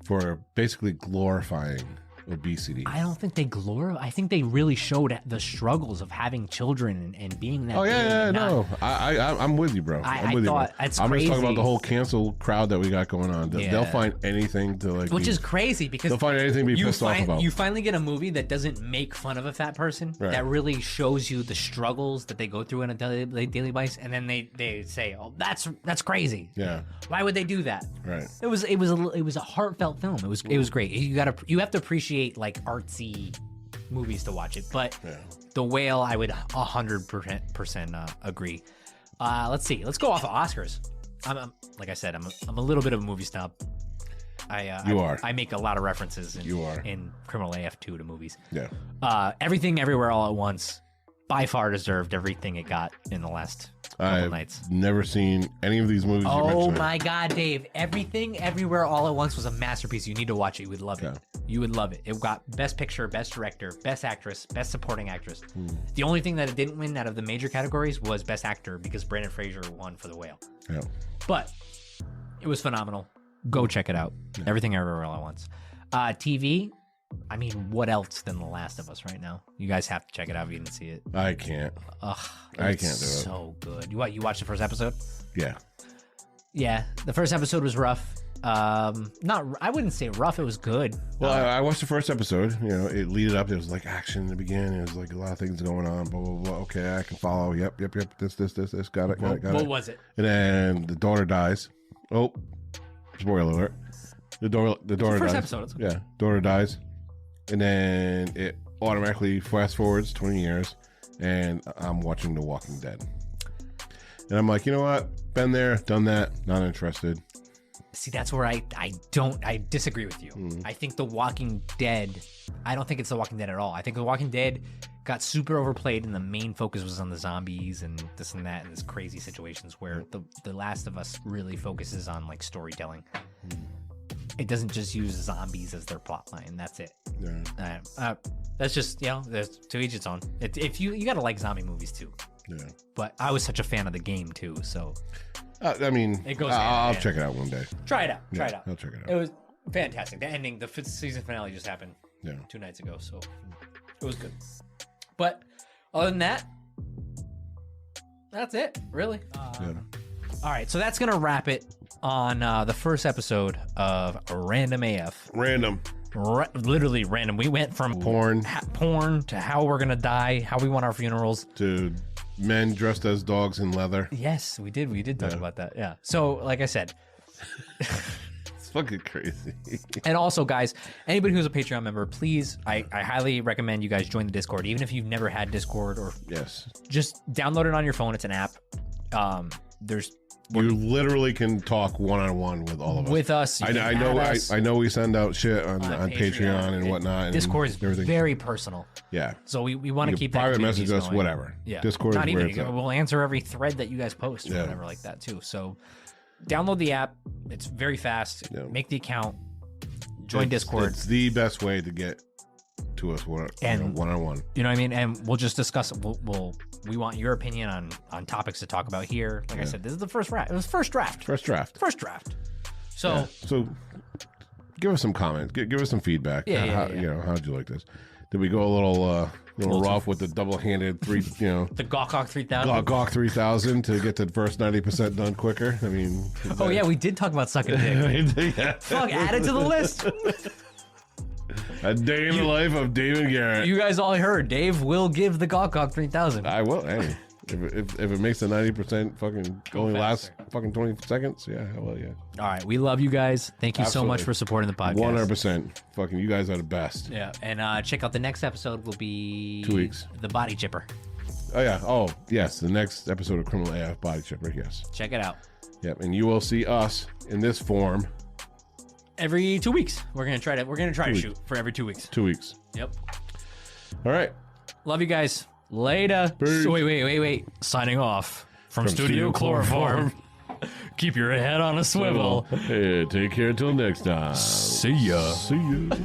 for basically glorifying obesity. I don't think they I think they really showed the struggles of having children and being that. Oh yeah, big. No, I'm with you, bro. I'm with you, bro. It's I'm crazy. just talking about the whole cancel crowd that we got going on. They'll find anything to like, which is crazy because they'll find anything to be pissed off about. You finally get a movie that doesn't make fun of a fat person, that really shows you the struggles that they go through on a daily basis, and then they say, "Oh, that's crazy." Yeah. Why would they do that? Right. It was a heartfelt film. It was great. You have to appreciate like artsy movies to watch it, but The Whale, I would 100% agree. Let's see. Let's go off of Oscars. I'm like I said, I'm a little bit of a movie snob. I make a lot of references in Criminal AF2 to movies. Yeah. Everything Everywhere All at Once by far deserved everything it got in the last couple nights. Never seen any of these movies. Oh my God, Dave. Everything Everywhere All at Once was a masterpiece. You need to watch it. You would love it. You would love it. It got Best Picture, Best Director, Best Actress, Best Supporting Actress. The only thing that it didn't win out of the major categories was Best Actor because Brendan Fraser won for The Whale. Yeah. But it was phenomenal. Go check it out. Everything Everywhere All at Once. TV, I mean, what else than The Last of Us right now? You guys have to check it out if you didn't see it. I can't. Ugh, I can't do it. So good. You watched the first episode? Yeah. Yeah, the first episode was rough. I wouldn't say rough. It was good. Well, I watched the first episode. You know, it leaded up. There was like action in the beginning. There was like a lot of things going on. Blah blah blah. Okay, I can follow. Yep. This. Got it. What was it? And then the daughter dies. Oh, spoiler alert. The daughter first dies. episode. Yeah, daughter dies, and then it automatically fast forwards 20 years, and I'm watching The Walking Dead, and I'm like, you know what? Been there, done that. Not interested. See, that's where I disagree with you. I think The Walking Dead, I don't think it's The Walking Dead at all. I think The Walking Dead got super overplayed and the main focus was on the zombies and this and that and this crazy situations where The Last of Us really focuses on like storytelling. It doesn't just use zombies as their plot line. That's it. Yeah. That's just, there's to each its own. If you got to like zombie movies too. Yeah. But I was such a fan of the game too, so... I mean, it goes I'll check it out one day. Try it out. Try it out. I'll check it out. It was fantastic. The ending, the fifth season finale just happened 2 nights ago, so it was good. But other than that, that's it, really. All right, so that's going to wrap it on the first episode of Random AF. Random. Literally random. We went from porn to how we're going to die, how we want our funerals. To men dressed as dogs in leather. Yes, we did. We did talk about that. Yeah. So, like I said... It's fucking crazy. And also, guys, anybody who's a Patreon member, please, I highly recommend you guys join the Discord, even if you've never had Discord or just download it on your phone. It's an app. You literally can talk one-on-one with all of us. With us. I know we send out shit on Patreon and whatnot. Discord is very personal. Yeah. So we want to keep that private message us, going. whatever. Yeah. Discord Not is where even. it's at. We'll answer every thread that you guys post or whatever like that too. So download the app. It's very fast. Yeah. Make the account. Join Discord. It's the best way to get to us one-on-one. You know what I mean? And we'll just discuss. We want your opinion on topics to talk about here. Like I said, this is the first draft. It was first draft. So give us some comments. Give us some feedback. You know, how'd you like this? Did we go a little rough with the double-handed the Gawk 3000? Gawk 3000 to get the first 90% done quicker? I mean... we did talk about sucking dick. Fuck, add it to the list. A day in the life of David Garrett. You guys all heard. Dave will give the Gawk 3000. I will. Hey, if it makes the 90% fucking only last fucking 20 seconds, I will. All right, we love you guys. Thank you so much for supporting the podcast. 100%. Fucking, you guys are the best. Yeah, and check out the next episode. Will be 2 weeks. The Body Chipper. Oh yeah. Oh yes. The next episode of Criminal AF Body Chipper. Yes. Check it out. Yep. And you will see us in this form. Every 2 weeks, we're gonna try to shoot for every 2 weeks. 2 weeks. Yep. All right. Love you guys. Later. So wait. Signing off from Studio Chloroform. Keep your head on a swivel. Hey, take care till next time. See ya. See ya.